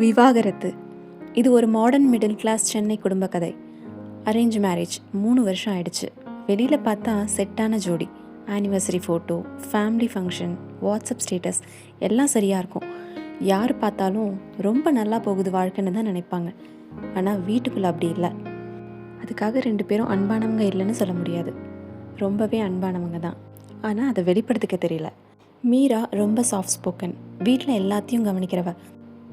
விவாகரத்து. இது ஒரு மாடர்ன் மிடில் கிளாஸ் சென்னை குடும்ப கதை. அரேஞ்ச் மேரேஜ் 3 வருஷம் ஆயிடுச்சு. வெளியில் பார்த்தா செட்டான ஜோடி. Anniversary photo, family function, WhatsApp status எல்லாம் சரியாக இருக்கும். யார் பார்த்தாலும் ரொம்ப நல்லா போகுது வாழ்க்கைன்னு தான் நினைப்பாங்க. ஆனால் வீட்டுக்குள்ளே அப்படி இல்லை. அதுக்காக 2 பேரும் அன்பானவங்க இல்லைன்னு சொல்ல முடியாது. ரொம்பவே அன்பானவங்க தான். ஆனால் அதை வெளிப்படுத்திக்க தெரியல. மீரா ரொம்ப சாஃப்ட் ஸ்போக்கன், வீட்டில் எல்லாத்தையும் கவனிக்கிறவ.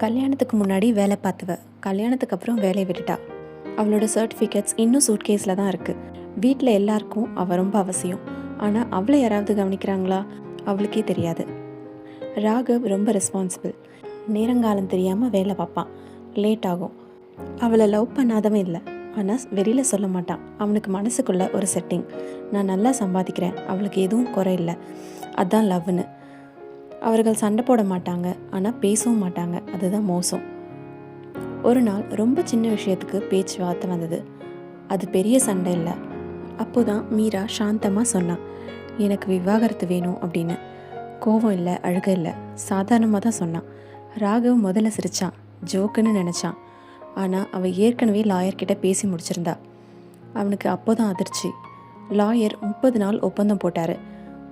கல்யாணத்துக்கு முன்னாடி வேலை பார்த்தவ, கல்யாணத்துக்கு அப்புறம் வேலையை விட்டுட்டா. அவளோட சர்டிஃபிகேட்ஸ் இன்னும் சூட்கேஸில் தான் இருக்குது. வீட்டில் எல்லாருக்கும் அவள் ரொம்ப அவசியம். ஆனால் அவளை யாராவது கவனிக்கிறாங்களா அவளுக்கே தெரியாது. ராகவ் ரொம்ப ரெஸ்பான்சிபிள். நேரங்காலம் தெரியாமல் வேலை பார்ப்பான், லேட் ஆகும். அவளை லவ் பண்ணாதவன் இல்லை, ஆனால் வெளியில் சொல்ல மாட்டான். அவனுக்கு மனசுக்குள்ள ஒரு செட்டிங், நான் நல்லா சம்பாதிக்கிறேன், அவளுக்கு எதுவும் குறை இல்லை, அதுதான் லவ்னு. அவர்கள் சண்டை போட மாட்டாங்க, ஆனால் பேசவும் மாட்டாங்க, அதுதான் மோசம். ஒரு நாள் ரொம்ப சின்ன விஷயத்துக்கு பேச்சுவார்த்தை வந்தது. அது பெரிய சண்டை இல்லை. அப்போ தான் மீரா சாந்தமாக சொன்னான், எனக்கு விவாகரத்து வேணும் அப்படின்னு. கோபம் இல்லை, அழுக இல்லை, சாதாரணமாக தான் சொன்னான். ராகவ் முதல்ல சிரித்தான், ஜோக்குன்னு நினச்சான். ஆனால் அவள் ஏற்கனவே லாயர்கிட்ட பேசி முடிச்சிருந்தா. அவனுக்கு அப்போ தான் அதிர்ச்சி. லாயர் 30 நாள் ஒப்பந்தம் போட்டார்.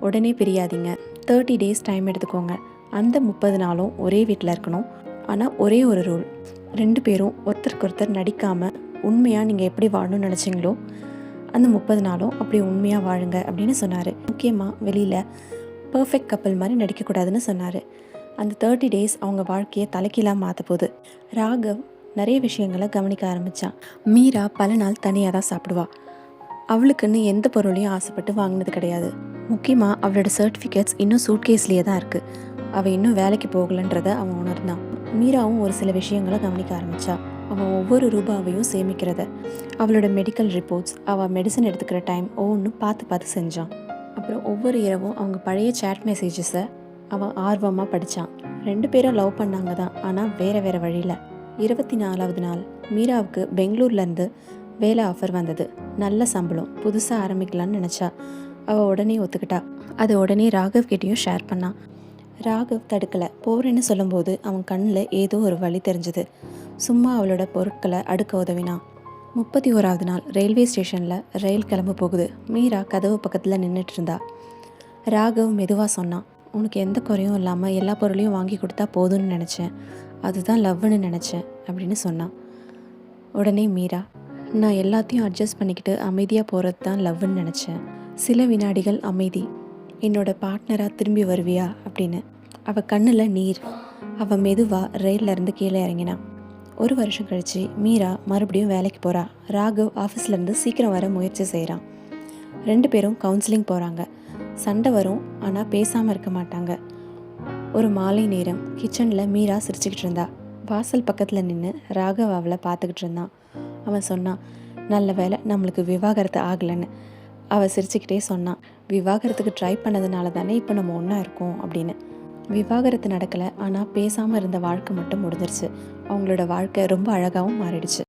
உடனே பிரியாதீங்க, 30 days டைம் எடுத்துக்கோங்க. அந்த 30 நாளும் ஒரே வீட்டில் இருக்கணும். ஆனால் ஒரே ஒரு ரூல், 2 பேரும் ஒருத்தருக்கு ஒருத்தர் நடிக்காமல் உண்மையாக நீங்கள் எப்படி வாழணும்னு நினச்சிங்களோ அந்த 30 நாளும் அப்படி உண்மையாக வாழுங்க அப்படின்னு சொன்னார். முக்கியமாக வெளியில் பர்ஃபெக்ட் கப்பல் மாதிரி நடிக்கக்கூடாதுன்னு சொன்னார். அந்த 30 days அவங்க வாழ்க்கையை தலைக்கீழாக மாற்ற போகுது. ராகவ் நிறைய விஷயங்களை கவனிக்க ஆரம்பித்தான். மீரா பல நாள் தனியாக தான் சாப்பிடுவா. அவளுக்குன்னு எந்த பொருளையும் ஆசைப்பட்டு வாங்கினது கிடையாது. முக்கியமாக அவளோட சர்டிஃபிகேட்ஸ் இன்னும் சூட்கேஸ்லேயே தான் இருக்குது. அவள் இன்னும் வேலைக்கு போகலன்றதை அவன் உணர்ந்தான். மீராவும் ஒரு சில விஷயங்களை கவனிக்க ஆரம்பித்தா. அவன் ஒவ்வொரு ரூபாவையும் சேமிக்கிறத, அவளோட மெடிக்கல் ரிப்போர்ட்ஸ், அவள் மெடிசன் எடுத்துக்கிற டைம் ஒவ்வொன்றும் பார்த்து செஞ்சான். அப்புறம் ஒவ்வொரு இரவும் அவங்க பழைய சேட் மெசேஜஸை அவன் ஆர்வமாக படித்தான். 2 பேரும் லவ் பண்ணாங்க தான், ஆனால் வேறு வழியில். 24வது நாள் மீராவுக்கு பெங்களூர்லேருந்து வேலை ஆஃபர் வந்தது. நல்ல சம்பளம், புதுசாக ஆரம்பிக்கலான்னு நினச்சா. அவள் உடனே ஒத்துக்கிட்டா. அதை உடனே ராகவ் கிட்டேயும் ஷேர் பண்ணான். ராகவ் தடுக்கலை. போகிறேன்னு சொல்லும்போது அவன் கண்ணில் ஏதோ ஒரு வழி தெரிஞ்சுது. சும்மா அவளோட பொருட்களை அடுக்க உதவினான். 31வது நாள் ரயில்வே ஸ்டேஷனில் ரயில் கிளம்ப போகுது. மீரா கதவு பக்கத்தில் நின்றுட்டு இருந்தா. ராகவ் மெதுவாக சொன்னான், உனக்கு எந்த குறையும் இல்லாமல் எல்லா பொருளையும் வாங்கி கொடுத்தா போதும்னு நினச்சேன், அதுதான் லவ்னு நினச்சேன் அப்படின்னு சொன்னான். உடனே மீரா, நான் எல்லாத்தையும் அட்ஜஸ்ட் பண்ணிக்கிட்டு அமைதியாக போகிறது தான் லவ்னு நினச்சேன். சில வினாடிகள் அமைதி. என்னோட பார்ட்னராக திரும்பி வருவியா அப்படின்னு. அவள் கண்ணில் நீர். அவள் மெதுவாக ரயிலிருந்து கீழே இறங்கினான். 1 வருஷம் கழித்து மீரா மறுபடியும் வேலைக்கு போகிறா. ராகவ் ஆஃபீஸ்லேருந்து சீக்கிரம் வர முயற்சி செய்கிறான். 2 பேரும் கவுன்சிலிங் போகிறாங்க. சண்டை வரும், ஆனால் பேசாமல் இருக்க மாட்டாங்க. ஒரு மாலை நேரம் கிச்சனில் மீரா சிரிச்சுக்கிட்டு இருந்தா. வாசல் பக்கத்தில் நின்று ராகவ் அவளை பார்த்துக்கிட்டு இருந்தான். அவன் சொன்னான், நல்ல வேலை நம்மளுக்கு விவாகரத்து ஆகலைன்னு. அவள் சிரிச்சுக்கிட்டே சொன்னான், விவாகரத்துக்கு ட்ரை பண்ணதுனால தானே இப்போ நம்ம ஒன்றா இருக்கோம் அப்படின்னு. விவாகரத்து நடக்கலை, ஆனால் பேசாமல் இருந்த வாழ்க்கை மட்டும் முடிஞ்சிருச்சு. அவங்களோட வாழ்க்கை ரொம்ப அழகாகவும் மாறிடுச்சு.